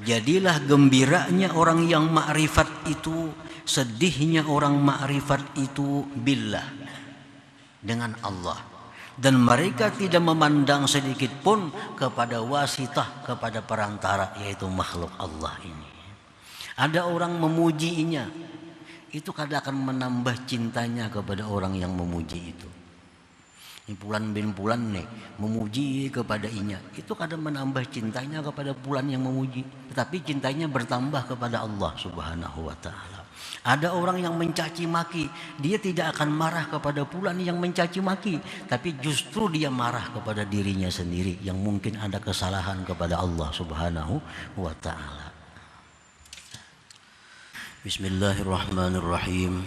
Jadilah gembiranya orang yang ma'rifat itu, sedihnya orang ma'rifat itu billah, dengan Allah. Dan mereka tidak memandang sedikit pun kepada wasitah, kepada perantara, yaitu makhluk Allah ini. Ada orang memujinya, itu kadang akan menambah cintanya kepada orang yang memuji itu. Ini Fulan bin Fulan nih memuji kepada inya, itu kadang menambah cintanya kepada Fulan yang memuji, tetapi cintanya bertambah kepada Allah Subhanahu wa taala. Ada orang yang mencaci maki, dia tidak akan marah kepada Fulan yang mencaci maki, tapi justru dia marah kepada dirinya sendiri yang mungkin ada kesalahan kepada Allah Subhanahu wa taala. Bismillahirrahmanirrahim.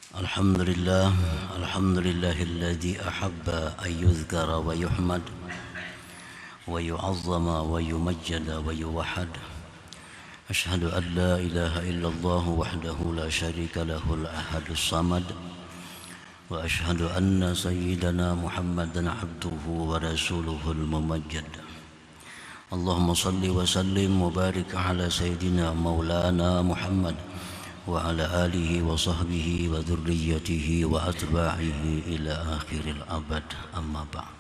Alhamdulillah, alhamdulillahilladzi ahabba an yuzkara wa yuhmad wa yu'azzama wa yumajjada wa yuwahhad. Ashhadu an la ilaha illallah wahdahu la syarika lahul ahadus samad wa ashhadu anna sayyidana Muhammadan abduhu wa rasuluhul mumajjad. Allahumma salli wa sallim wa barik ala sayyidina maulana Muhammad wa ala alihi wa sahbihi wa dhurriyyatihi wa atba'ihi ila akhiril abad, amma ba'd.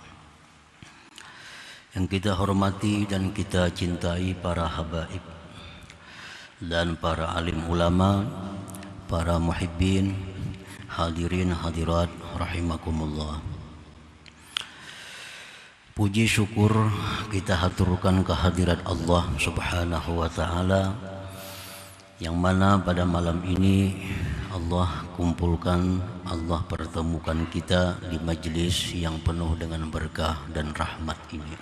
Yang kita hormati dan kita cintai para habaib dan para alim ulama, para muhibbin, hadirin hadirat rahimakumullah. Puji syukur kita haturkan kehadirat Allah Subhanahu wa taala, yang mana pada malam ini Allah kumpulkan, Allah pertemukan kita di majlis yang penuh dengan berkah dan rahmat ini.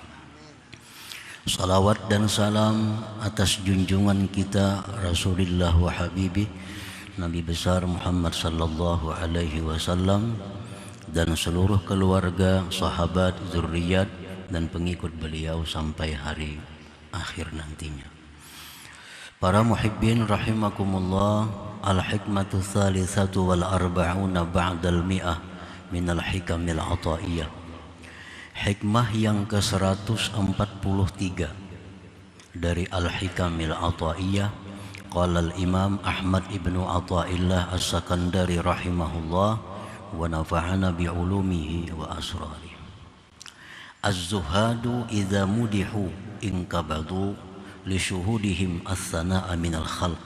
Salawat dan salam atas junjungan kita Rasulullah wa Habibih Nabi besar Muhammad sallallahu alaihi wasallam dan seluruh keluarga, sahabat, zurriyat dan pengikut beliau sampai hari akhir nantinya. Para muhibbin rahimakumullah, al-hikmatu thalithatu wal arba'una ba'dal mi'ah minal hikamil ataiyah. Hikmah yang ke-143 dari al-hikamil ataiyah. Qala al-imam Ahmad ibnu Athaillah as-Sakandari rahimahullah wa nafa'ana bi'ulumihi wa asrari. Az-zuhadu idza mudihu inkabadu lishuhudihim as-sana'a minal khalq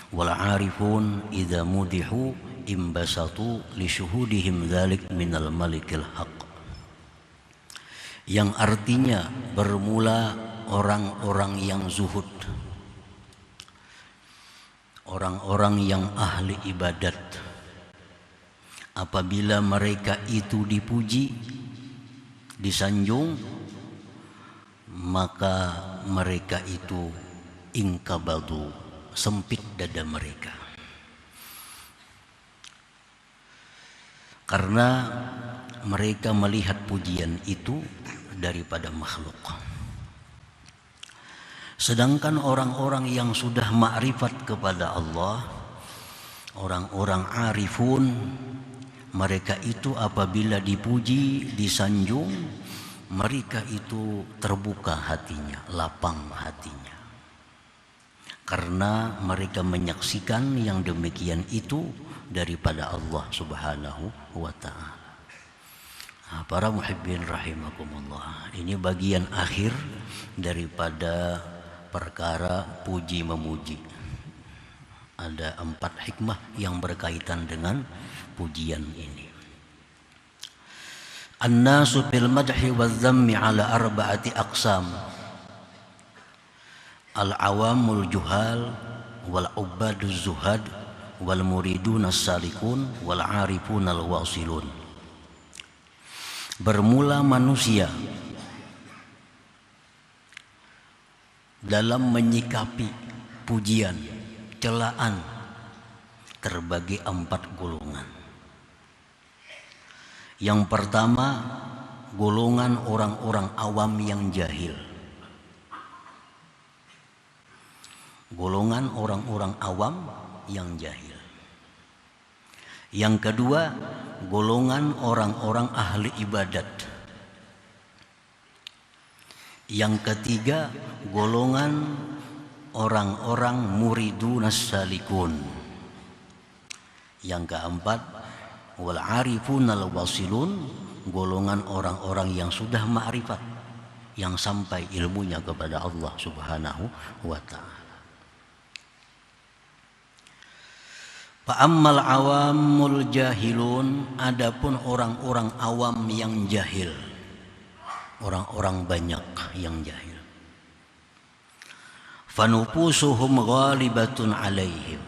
wal 'arifun idza mudihu imbasatu lishuhudihim dzalik minal malikil haq. Yang artinya bermula orang-orang yang zuhud, orang-orang yang ahli ibadat, apabila mereka itu dipuji, disanjung, maka mereka itu ingkabadu, sempit dada mereka, karena mereka melihat pujian itu daripada makhluk. Sedangkan orang-orang yang sudah ma'rifat kepada Allah, orang-orang arifun, mereka itu apabila dipuji, disanjung, mereka itu terbuka hatinya, lapang hatinya, karena mereka menyaksikan yang demikian itu daripada Allah Subhanahu wa ta'ala. Nah, para muhibbin rahimakumullah, ini bagian akhir daripada perkara puji memuji. Ada 4 hikmah yang berkaitan dengan pujian ini. An-nasu fil madhi waz-zammi ala arba'ati aqsam. Al-awamul juhal wal ubaduz zuhad wal muridun as-salikun wal arifun al-wasilun. Bermula manusia dalam menyikapi pujian, celaan, terbagi 4 golongan. Yang pertama, golongan orang-orang awam yang jahil. Golongan orang-orang awam yang jahil. Yang kedua, golongan orang-orang ahli ibadat. Yang ketiga, golongan orang-orang muridun salikun. Yang keempat, wal arifun al wasilun, golongan orang-orang yang sudah ma'rifat, yang sampai ilmunya kepada Allah Subhanahu wa ta'ala. Fa'ammal awamul jahilun, adapun orang-orang awam yang jahil, orang-orang banyak yang jahil. Fanufusuhum ghalibatun alaihim,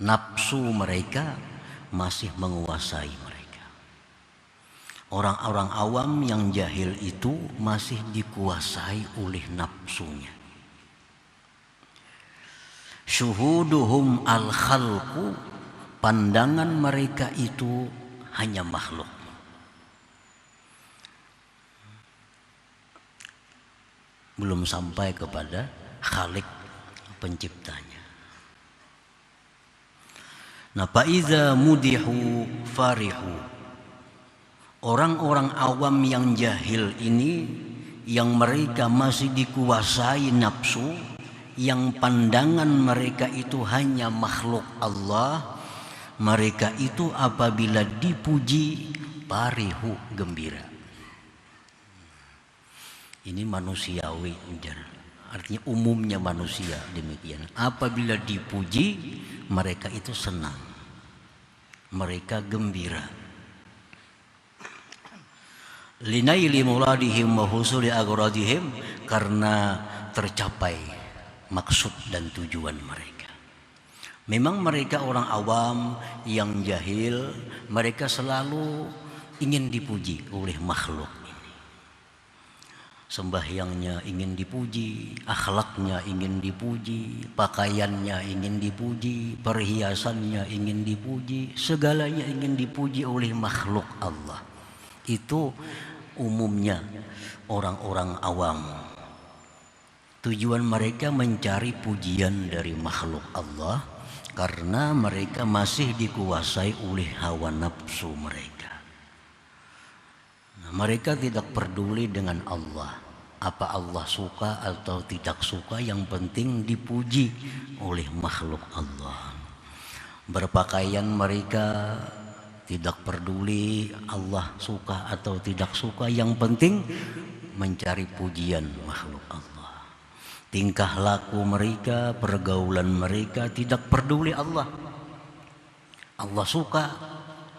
nafsu mereka masih menguasai mereka. Orang-orang awam yang jahil itu masih dikuasai oleh nafsunya. Syuhuduhum al-khalqu, pandangan mereka itu hanya makhluk. Belum sampai kepada Khalik, penciptanya. Nah, faiza mudihu farihu, orang-orang awam yang jahil ini, yang mereka masih dikuasai nafsu, yang pandangan mereka itu hanya makhluk Allah, mereka itu apabila dipuji farihu, gembira. Ini manusiawi, artinya umumnya manusia demikian. Apabila dipuji, mereka itu senang, mereka gembira. Linaili muradihim wa husuli agradihim, karena tercapai maksud dan tujuan mereka. Memang mereka orang awam yang jahil, mereka selalu ingin dipuji oleh makhluk. Sembahyangnya ingin dipuji, akhlaknya ingin dipuji, pakaiannya ingin dipuji, perhiasannya ingin dipuji, segalanya ingin dipuji oleh makhluk Allah. Itu umumnya orang-orang awam. Tujuan mereka mencari pujian dari makhluk Allah karena mereka masih dikuasai oleh hawa nafsu mereka. Nah, mereka tidak peduli dengan Allah. Apa Allah suka atau tidak suka, yang penting dipuji oleh makhluk Allah. Berpakaian mereka tidak peduli Allah suka atau tidak suka, yang penting mencari pujian makhluk Allah. Tingkah laku mereka, pergaulan mereka tidak peduli Allah. Allah suka,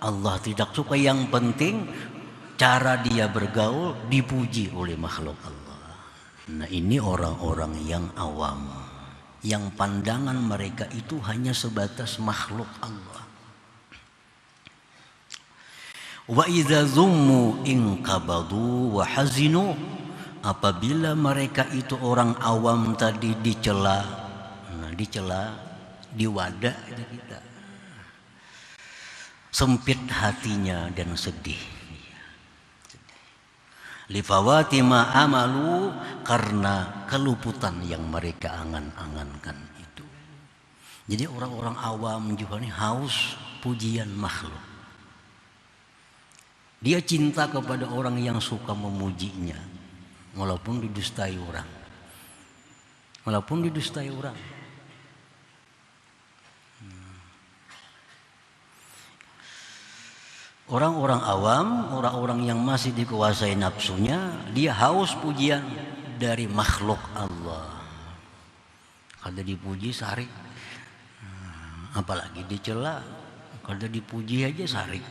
Allah tidak suka, yang penting cara dia bergaul dipuji oleh makhluk Allah. Nah, ini orang-orang yang awam, yang pandangan mereka itu hanya sebatas makhluk Allah. Wa idza zummu inqabadu wa hazinu, apabila mereka itu orang awam tadi dicela, diwadah kita, sempit hatinya dan sedih. Lifawati ma amalu, karena keluputan yang mereka angan-angankan itu. Jadi orang-orang awam juga ini haus pujian makhluk. Dia cinta kepada orang yang suka memujinya, walaupun didustai orang. Orang-orang awam, orang-orang yang masih dikuasai nafsunya, dia haus pujian dari makhluk Allah. Kalau dipuji sarik, apalagi dicela, kalau dipuji aja sarik.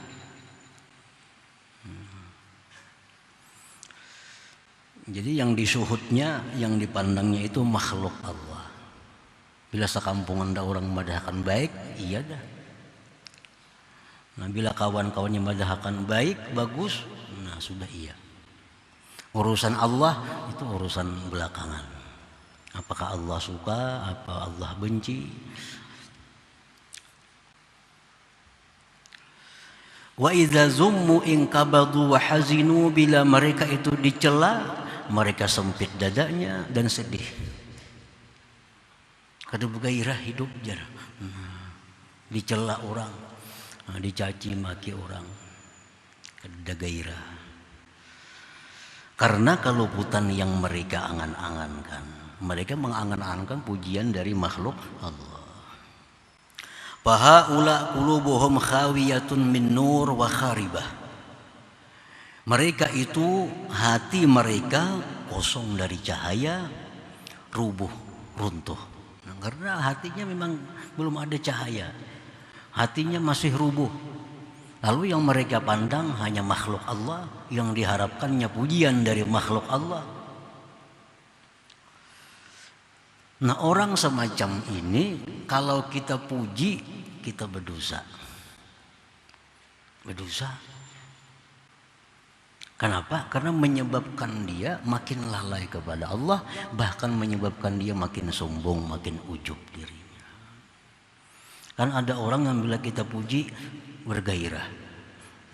Jadi yang disuhutnya, yang dipandangnya itu makhluk Allah. Bila sekampungan ada orang madahkan baik, iya dah. Nah, bila kawan-kawannya madahkan baik, bagus, nah sudah iya. Urusan Allah itu urusan belakangan. Apakah Allah suka, apa Allah benci? Wa idza zummu inqabadu wa hazinu, bila mereka itu dicela, mereka sempit dadanya dan sedih. Kada bergairah hidup jar. Dicela orang, dicaci maki orang, kada gairah. Karena keluputan yang mereka angan-angankan. Mereka mengangan-angankan pujian dari makhluk Allah. Fahaula qulubuhum khawiyatun min nur wa kharibah. Mereka itu hati mereka kosong dari cahaya, rubuh, runtuh. Karena hatinya memang belum ada cahaya. Hatinya masih rubuh. Lalu yang mereka pandang hanya makhluk Allah, yang diharapkannya pujian dari makhluk Allah. Nah, orang semacam ini kalau kita puji, kita berdosa. Berdosa. Kenapa? Karena menyebabkan dia makin lalai kepada Allah, bahkan menyebabkan dia makin sombong, makin ujub dirinya. Kan ada orang yang bila kita puji bergairah,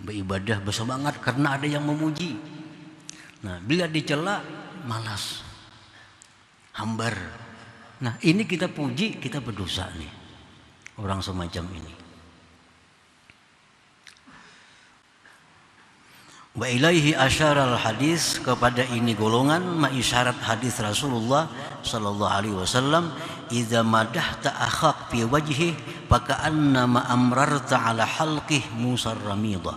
beribadah bersemangat karena ada yang memuji. Nah, bila dicela malas, hambar. Nah, ini kita puji, kita berdosa nih. Orang semacam ini. Wa ilaihi asyaral hadis, kepada ini golongan maisyarat hadis Rasulullah sallallahu alaihi wasallam, idza madahta akhak fi wajhi faka'anna ma amrarta ala halqih musarramida.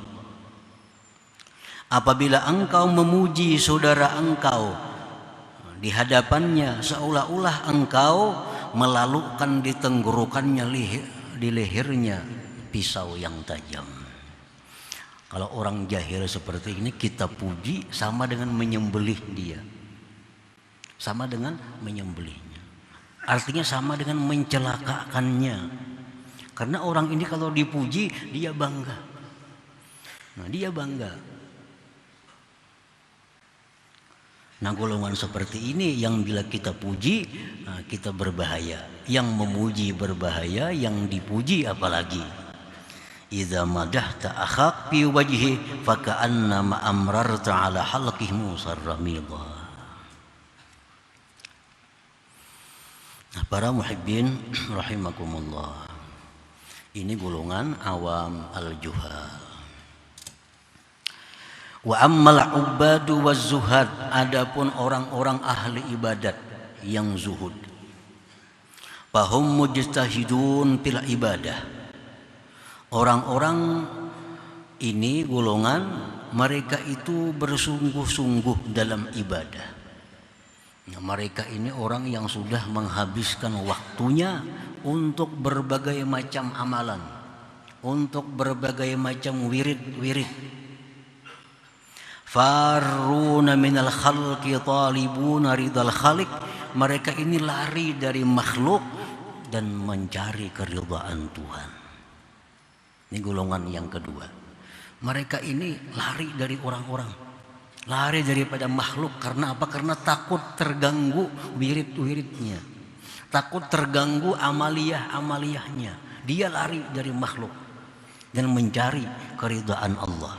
Apabila engkau memuji saudara engkau di hadapannya, seolah-olah engkau melalukan di tenggorokannya, di lehernya pisau yang tajam. Kalau orang jahil seperti ini kita puji sama dengan menyembelih dia. Sama dengan menyembelihnya. Artinya sama dengan mencelakakannya. Karena orang ini kalau dipuji dia bangga. Nah, dia bangga. Nah, golongan seperti ini yang bila kita puji, nah, kita berbahaya. Yang memuji berbahaya, yang dipuji apalagi. Idza madahta akhak fi wajhi faka'anna ma amrarta ala halqih musarramida. Nah, para muhibbin rahimakumullah. Ini golongan awam al-juhal. Wa ammal ubadu waz zuhad, adapun orang-orang ahli ibadat yang zuhud. Fahum mujtahidun fil ibadah. Orang-orang ini golongan mereka itu bersungguh-sungguh dalam ibadah. Nah, mereka ini orang yang sudah menghabiskan waktunya untuk berbagai macam amalan, untuk berbagai macam wirid-wirid. Farruna minal khalqi talibuna ridal khaliq. Mereka ini lari dari makhluk dan mencari keridhaan Tuhan. Ini golongan yang kedua. Mereka ini lari dari orang-orang, lari daripada makhluk. Karena apa? Karena takut terganggu wirid-wiridnya, takut terganggu amaliyah-amaliyahnya. Dia lari dari makhluk dan mencari keridhaan Allah.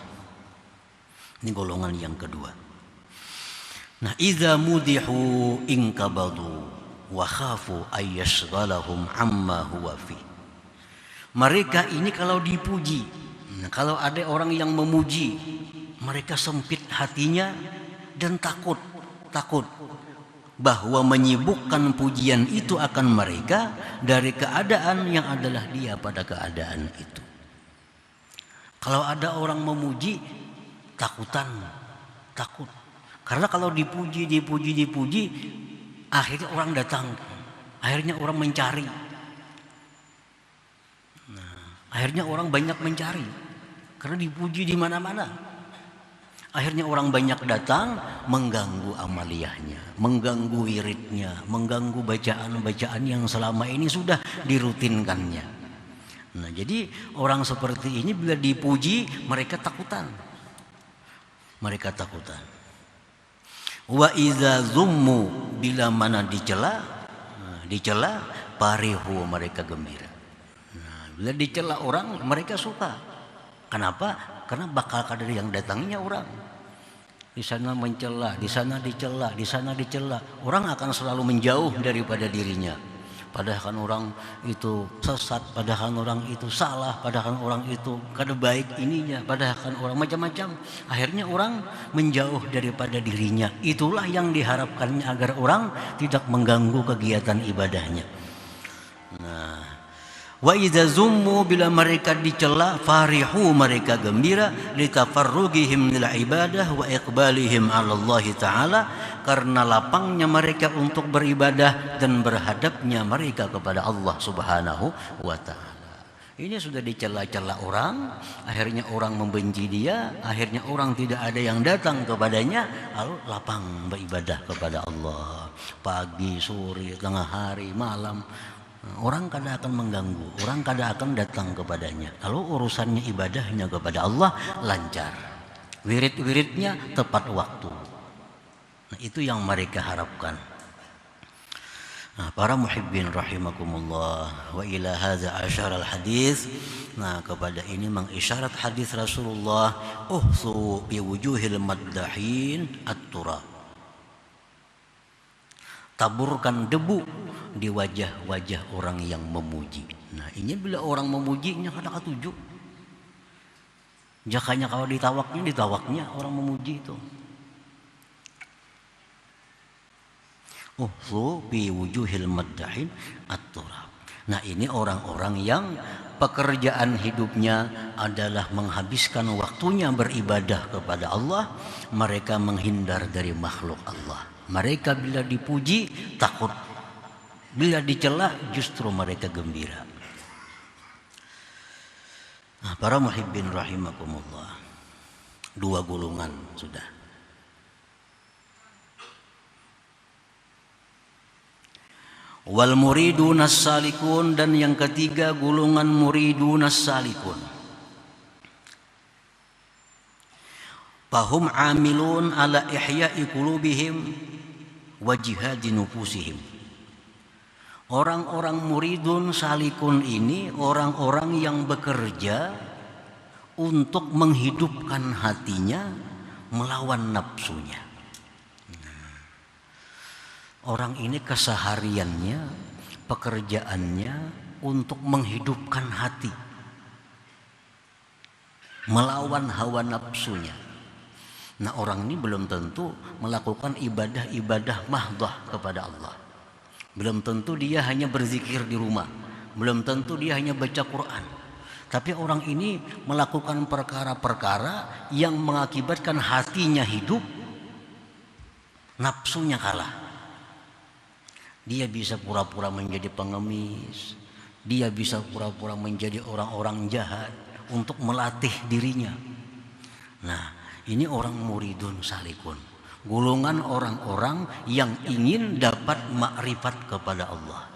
Ini golongan yang kedua. Nah, idza mudihu inkabadu wa khafu ayyashghalahum amma huwa fi. Mereka ini kalau dipuji, nah, kalau ada orang yang memuji, mereka sempit hatinya dan takut bahwa menyibukkan pujian itu akan mereka dari keadaan yang adalah dia pada keadaan itu. Kalau ada orang memuji, takut. Karena kalau dipuji, akhirnya orang datang, akhirnya orang mencari. Akhirnya orang banyak mencari karena dipuji di mana-mana. Akhirnya orang banyak datang, mengganggu amaliyahnya, mengganggu wiridnya, mengganggu bacaan-bacaan yang selama ini sudah dirutinkannya. Nah, jadi orang seperti ini bila dipuji mereka takutan. Wa idza zummu, bila mana dicela parihu, mereka gembira. Bila dicela orang, mereka suka. Kenapa? Karena bakal kadar yang datangnya orang. Di sana mencela, di sana dicela. Orang akan selalu menjauh daripada dirinya. padahal orang itu sesat, padahal orang itu salah, padahal orang itu kada baik ininya, padahal orang macam-macam. Akhirnya orang menjauh daripada dirinya. Itulah yang diharapkannya agar orang tidak mengganggu kegiatan ibadahnya. Nah, wa idza zummu, bila mereka dicela, farihu, mereka gembira, litafarrugihim lil ibadah wa iqbalihim 'ala Allah taala, karena lapangnya mereka untuk beribadah dan berhadapnya mereka kepada Allah Subhanahu wa taala. Ini sudah dicela-cela orang, akhirnya orang membenci dia, akhirnya orang tidak ada yang datang kepadanya, lalu lapang beribadah kepada Allah. Pagi, sore, tengah hari, malam, orang kada akan mengganggu, orang kada akan datang kepadanya. Lalu urusannya ibadahnya kepada Allah lancar, wirid-wiridnya tepat waktu. Nah, itu yang mereka harapkan. Nah, para muhibbin rahimakumullah, wa ila hadza asyara al hadis. Nah, kepada ini mengisyarat hadis Rasulullah, uhsu bi wujuhil maddahin at-turab. Taburkan debu di wajah-wajah orang yang memuji. Nah, ini bila orang memujinya kada katuju. Jakanya kalau ditawaknya orang memuji itu. Uhsu bi wujuhil maddahin at-turab. Nah, ini orang-orang yang pekerjaan hidupnya adalah menghabiskan waktunya beribadah kepada Allah. Mereka menghindar dari makhluk Allah. Mereka bila dipuji takut, bila dicela justru mereka gembira. Nah, para muhibbin rahimakumullah, dua golongan sudah. Wal muridun as-salikun, dan yang ketiga golongan muridun as-salikun. Fahum amilun ala ihya'i qulubihim wa jihadi nufusihim. Orang-orang muridun salikun ini orang-orang yang bekerja untuk menghidupkan hatinya melawan nafsunya. Orang ini kesehariannya, pekerjaannya untuk menghidupkan hati, melawan hawa nafsunya. Nah, orang ini belum tentu melakukan ibadah-ibadah mahdah kepada Allah. Belum tentu dia hanya berzikir di rumah, belum tentu dia hanya baca Quran. Tapi orang ini melakukan perkara-perkara yang mengakibatkan hatinya hidup, nafsunya kalah. Dia bisa pura-pura menjadi pengemis, dia bisa pura-pura menjadi orang-orang jahat untuk melatih dirinya. Nah, ini orang muridun salikun, golongan orang-orang yang ingin dapat makrifat kepada Allah,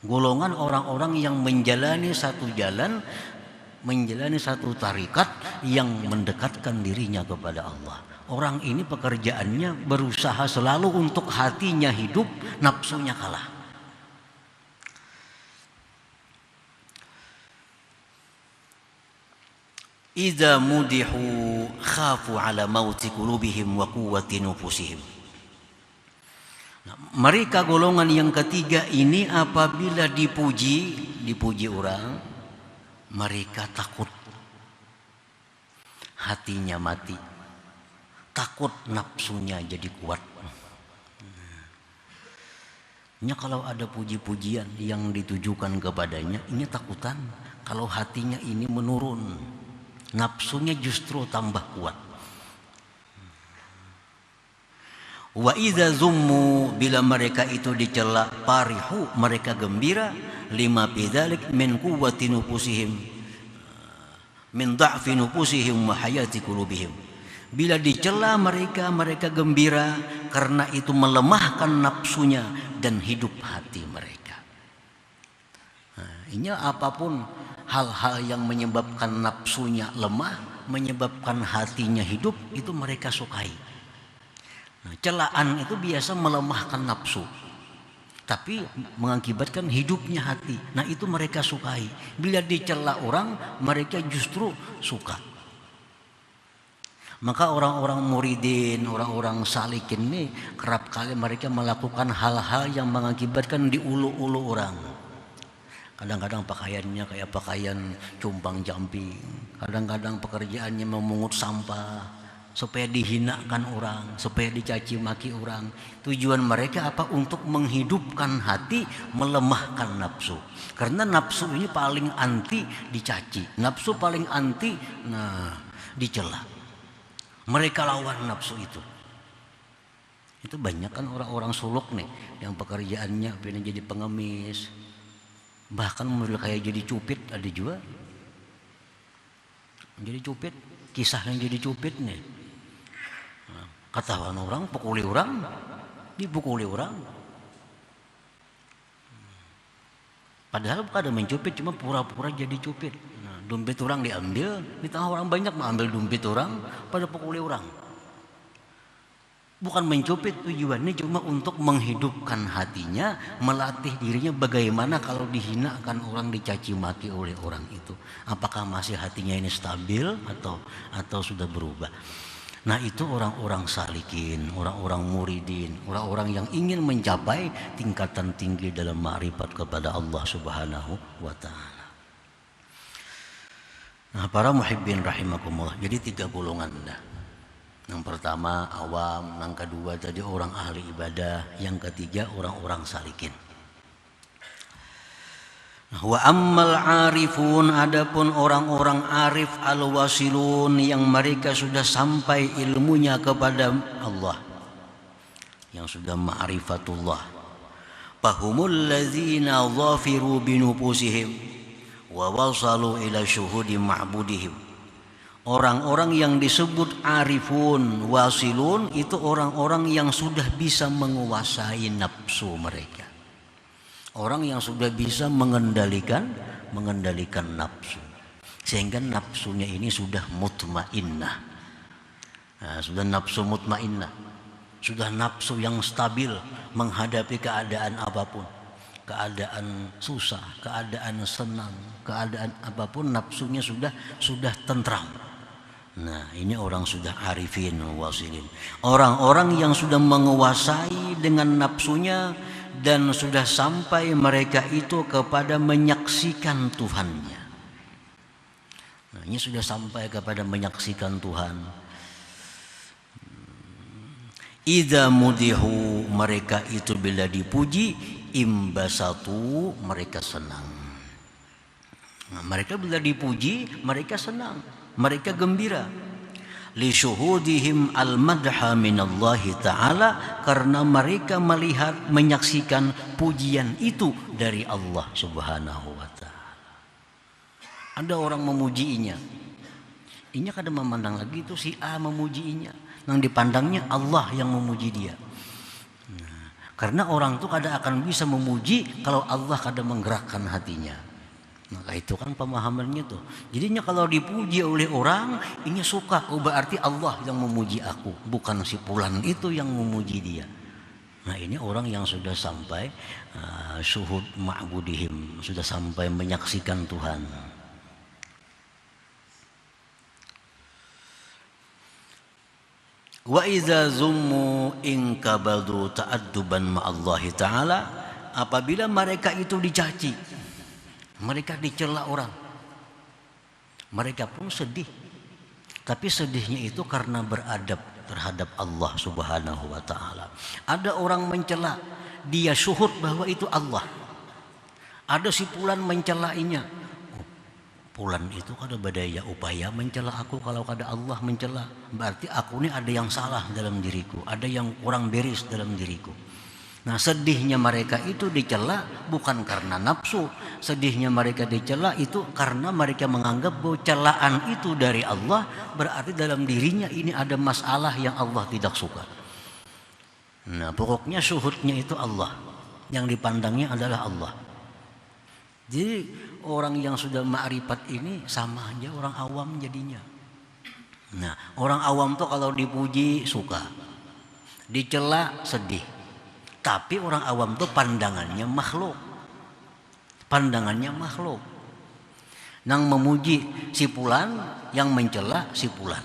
golongan orang-orang yang menjalani satu jalan, menjalani satu tarikat yang mendekatkan dirinya kepada Allah. Orang ini pekerjaannya berusaha selalu untuk hatinya hidup, nafsunya kalah. Idza mudihu khafu ala mauti qulubihim wa quwwati nufusihim. Nah, mereka golongan yang ketiga ini apabila dipuji orang, mereka takut hatinya mati, takut nafsunya jadi kuat. Ini kalau ada puji-pujian yang ditujukan kepadanya, ini takutan kalau hatinya ini menurun, nafsunya justru tambah kuat. Wa idza zummu, bila mereka itu dicela, farihu, mereka gembira, lima bidzalik min quwwati nufusihim, min dha'fi nufusihim wa hayati qulubihim. Bila dicela mereka gembira karena itu melemahkan nafsunya dan hidup hati mereka. Nah, ini apapun hal-hal yang menyebabkan nafsunya lemah, menyebabkan hatinya hidup, itu mereka sukai. Nah, celaan itu biasa melemahkan nafsu, tapi mengakibatkan hidupnya hati. Nah, itu mereka sukai. Bila dicela orang, mereka justru suka. Maka orang-orang muridin, orang-orang salikin ini kerap kali mereka melakukan hal-hal yang mengakibatkan diulu-ulu orang. Kadang-kadang pakaiannya kayak pakaian cumpang jamping, kadang-kadang pekerjaannya memungut sampah supaya dihinakan orang, supaya dicaci maki orang. Tujuan mereka apa? Untuk menghidupkan hati, melemahkan nafsu. Karena nafsu ini paling anti dicaci, nafsu paling anti dicela. Mereka lawan nafsu itu. Itu banyak kan orang-orang suluk nih yang pekerjaannya pengen jadi pengemis, bahkan model kayak jadi cupid ada juga. Jadi cupid, kisah yang jadi cupid nih. Katakan orang pukuli orang, dipukuli orang. Padahal bukan mencupit, cuma pura-pura jadi cupid. Dompet orang diambil, di tengah orang banyak mengambil dompet orang, pada pukuli orang. Bukan mencupit, tujuannya cuma untuk menghidupkan hatinya, melatih dirinya bagaimana kalau dihinakan orang, dicaci maki oleh orang itu. Apakah masih hatinya ini stabil atau sudah berubah? Nah, itu orang-orang salikin, orang-orang muridin, orang-orang yang ingin mencapai tingkatan tinggi dalam ma'rifat kepada Allah Subhanahu wa ta'ala. Nah, para muhibbin rahimakumullah, jadi 3 golongan dah. Yang pertama awam, yang kedua tadi orang ahli ibadah, yang ketiga orang-orang salikin. Wa ammal arifun, adapun orang-orang arif al-wasilun yang mereka sudah sampai ilmunya kepada Allah, yang sudah ma'rifatullah, fahumul ladzina dhafiru binufusihim wa wasalu ila syuhudi ma'budihim. Orang-orang yang disebut arifun wasilun itu orang-orang yang sudah bisa menguasai nafsu mereka. Orang yang sudah bisa mengendalikan nafsu, sehingga nafsunya ini sudah mutmainnah. Sudah nafsu mutmainnah, sudah nafsu yang stabil menghadapi keadaan apapun. Keadaan susah, keadaan senang, keadaan apapun nafsunya sudah tentram. Nah, ini orang sudah arifin wasilin. Orang-orang yang sudah menguasai dengan nafsunya dan sudah sampai mereka itu kepada menyaksikan Tuhannya. Nah, ini sudah sampai kepada menyaksikan Tuhan. Idza mudihu, mereka itu bila dipuji, imbasatu, mereka senang. Nah, mereka bila dipuji, mereka senang, mereka gembira. Li syuhudihim al-madha minallahi ta'ala, karena mereka melihat, menyaksikan pujian itu dari Allah Subhanahu wa ta'ala. Ada orang memujiinya, ini kadang memandang lagi itu si A memujiinya, yang dipandangnya Allah yang memuji dia. Karena orang itu kadang akan bisa memuji kalau Allah kadang menggerakkan hatinya. Maka itu kan pemahamannya tuh. Jadinya kalau dipuji oleh orang, ini suka, berarti Allah yang memuji aku, bukan si fulan itu yang memuji dia. Nah, ini orang yang sudah sampai syuhud ma'budihim, sudah sampai menyaksikan Tuhan. Wa idza zummu in kabadu ta'adduban ma'allahi ta'ala, apabila mereka itu dicaci, mereka dicela orang, mereka pun sedih. Tapi sedihnya itu karena beradab terhadap Allah Subhanahu wa ta'ala. Ada orang mencela, dia syuhud bahwa itu Allah. Ada si fulan mencelainya, fulan itu kada badaya upaya mencela aku, kalau kada Allah mencela berarti aku ini ada yang salah dalam diriku, ada yang kurang beres dalam diriku. Nah, sedihnya mereka itu dicela bukan karena nafsu, sedihnya mereka dicela itu karena mereka menganggap bahwa celaan itu dari Allah, berarti dalam dirinya ini ada masalah yang Allah tidak suka. Nah, pokoknya syuhudnya itu Allah, yang dipandangnya adalah Allah. Jadi orang yang sudah ma'rifat ini sama aja orang awam jadinya. Nah, orang awam tuh kalau dipuji suka, dicela sedih. Tapi orang awam tuh pandangannya makhluk. Pandangannya makhluk. Yang memuji si fulan, yang mencela si fulan.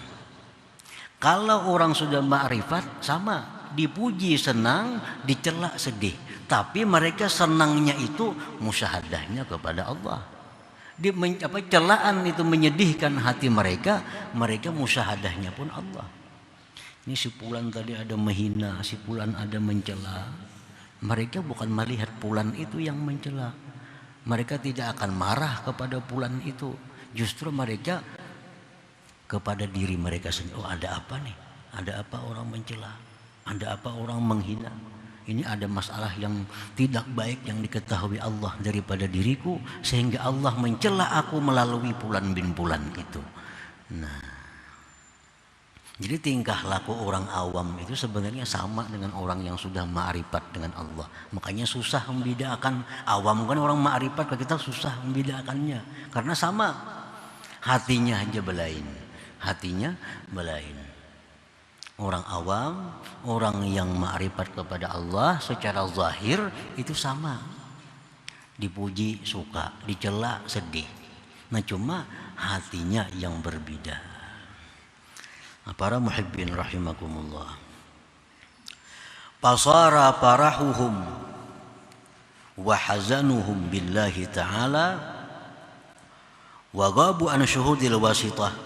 Kalau orang sudah ma'rifat sama, dipuji senang, dicela sedih. Tapi mereka senangnya itu musyahadahnya kepada Allah. Celaan itu menyedihkan hati mereka, mereka musyahadahnya pun Allah. Ini si fulan tadi ada menghina, si fulan ada mencela. Mereka bukan melihat fulan itu yang mencela. Mereka tidak akan marah kepada fulan itu. Justru mereka kepada diri mereka sendiri. Oh, ada apa nih? Ada apa orang mencela? Ada apa orang menghina? Ini ada masalah yang tidak baik yang diketahui Allah daripada diriku, sehingga Allah mencela aku melalui fulan bin fulan itu. Nah, jadi tingkah laku orang awam itu sebenarnya sama dengan orang yang sudah ma'rifat dengan Allah. Makanya susah membedakan. Awam kan orang ma'rifat, kita susah membedakannya karena sama, hatinya aja belain. Hatinya belain. Orang awam, orang yang ma'rifat kepada Allah secara zahir itu sama. Dipuji suka, dicela sedih. Nah, cuma hatinya yang berbeda. Nah, para muhibbin rahimakumullah. Pasara parahuhum wa hazanuhum billahi ta'ala wa ghabu an syuhudil wasitah.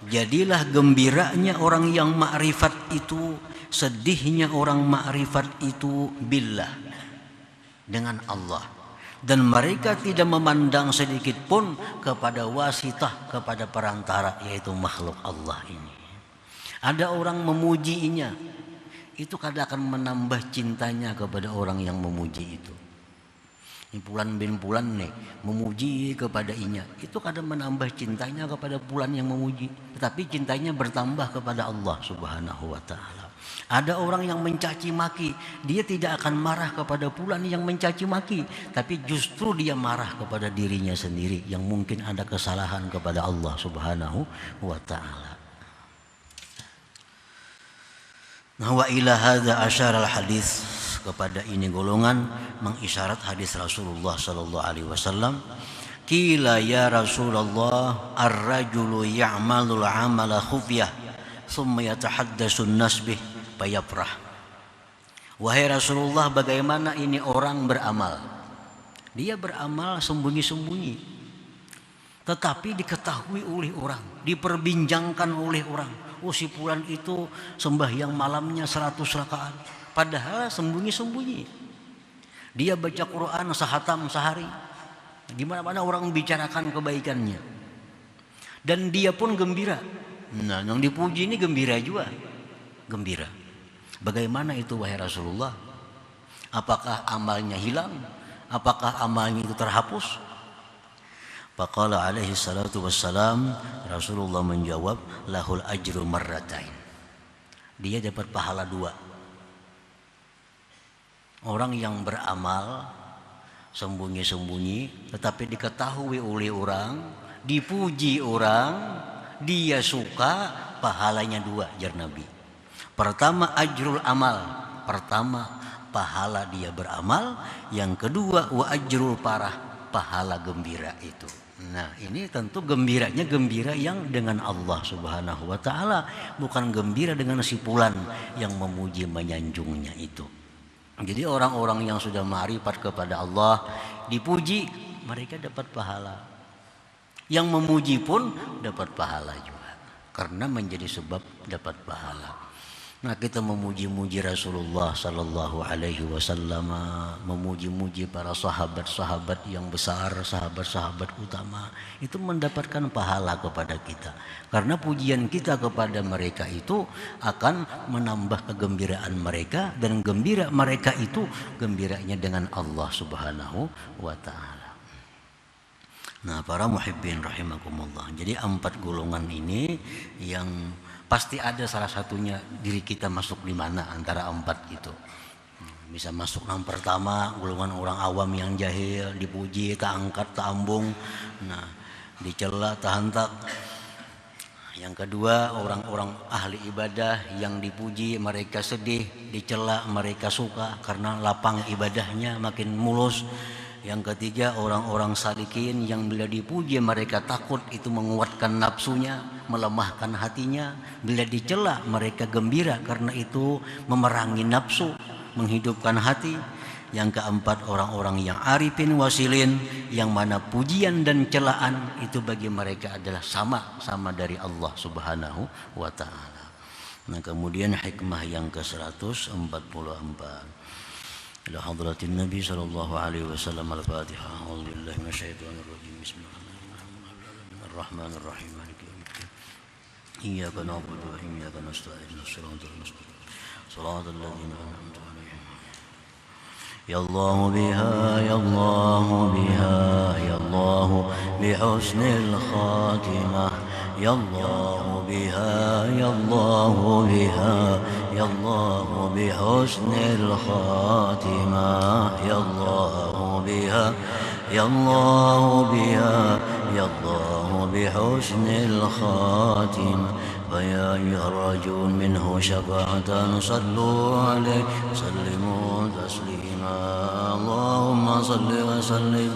Jadilah gembiranya orang yang ma'rifat itu, sedihnya orang ma'rifat itu billah, dengan Allah. Dan mereka tidak memandang sedikit pun kepada wasitah, kepada perantara, yaitu makhluk Allah ini. Ada orang memujinya, itu kadang akan menambah cintanya kepada orang yang memuji itu. Ini fulan bin fulan nih memuji kepada inya, itu kadang menambah cintanya kepada fulan yang memuji, tetapi cintanya bertambah kepada Allah Subhanahu wa taala. Ada orang yang mencaci maki, dia tidak akan marah kepada fulan yang mencaci maki, tapi justru dia marah kepada dirinya sendiri yang mungkin ada kesalahan kepada Allah Subhanahu wa taala. Nah, wa ila hadza asyara al-hadis, kepada ini golongan mengisyarat hadis Rasulullah sallallahu alaihi wasallam. Qila ya Rasulullah, ar-rajulu ya'malul 'amala khufyah thumma yatahaddatsu an-nas bih fayafrah. Wahai Rasulullah, bagaimana ini orang beramal? Dia beramal sembunyi-sembunyi, tetapi diketahui oleh orang, diperbincangkan oleh orang. Oh, si fulan itu sembahyang malamnya 100 rakaat. Padahal sembunyi-sembunyi. Dia baca Quran sehatam sehari. Di mana-mana orang membicarakan kebaikannya. Dan dia pun gembira. Nah, yang dipuji ini gembira juga. Gembira. Bagaimana itu wahai Rasulullah? Apakah amalnya hilang? Apakah amalnya itu terhapus? Faqala alaihi salatu wassalam, Rasulullah menjawab, lahul ajru marratain. Dia dapat pahala 2. Orang yang beramal sembunyi-sembunyi tetapi diketahui oleh orang, dipuji orang, dia suka, pahalanya 2, jar Nabi. Pertama ajrul amal, pertama pahala dia beramal, yang kedua wa ajrul parah, pahala gembira itu. Nah, ini tentu gembiranya gembira yang dengan Allah Subhanahu wa taala, bukan gembira dengan si fulan yang memuji menyanjungnya itu. Jadi orang-orang yang sudah ma'rifat kepada Allah, dipuji, mereka dapat pahala. Yang memuji pun dapat pahala juga, karena menjadi sebab dapat pahala. Nah, kita memuji-muji Rasulullah sallallahu alaihi wasallam, memuji-muji para sahabat-sahabat yang besar, sahabat-sahabat utama, itu mendapatkan pahala kepada kita. Karena pujian kita kepada mereka itu akan menambah kegembiraan mereka, dan gembira mereka itu gembiranya dengan Allah Subhanahu wa taala. Nah, para muhibbin rahimakumullah. Jadi 4 golongan ini yang pasti ada salah satunya diri kita masuk di mana antara 4 itu. Bisa masuk yang pertama, golongan orang awam yang jahil, dipuji, tak angkat, tak ambung, nah dicela, tak hantak. Yang kedua, orang-orang ahli ibadah yang dipuji mereka sedih, dicela mereka suka karena lapang ibadahnya makin mulus. Yang ketiga, orang-orang salikin yang bila dipuji mereka takut, itu menguatkan nafsunya, melemahkan hatinya. Bila dicela mereka gembira karena itu memerangi nafsu, menghidupkan hati. Yang keempat, orang-orang yang arifin wasilin, yang mana pujian dan celaan itu bagi mereka adalah sama dari Allah Subhanahu wa taala. Nah, kemudian hikmah yang ke-144. إلى حضرة النبي صلى الله عليه وسلم الفاتحة. أعوذ بالله من الشيطان الرجيم. بسم الله الرحمن الرحيم. مالك يوم الدين. إياك نعبد وإياك نستعين. الصراط المستقيم صراط الذين أنعمت عليهم. يا الله بها يا الله بها يا الله بحسن الخاتمة. يا الله بها يا الله بها يا الله بحسن الخاتمة. يا الله بها يا الله بها يا الله بحسن الخاتمة. فيا أيها الراجون منه شفاعة صلوا عليه وسلموا تسليما. اللهم صل وسلم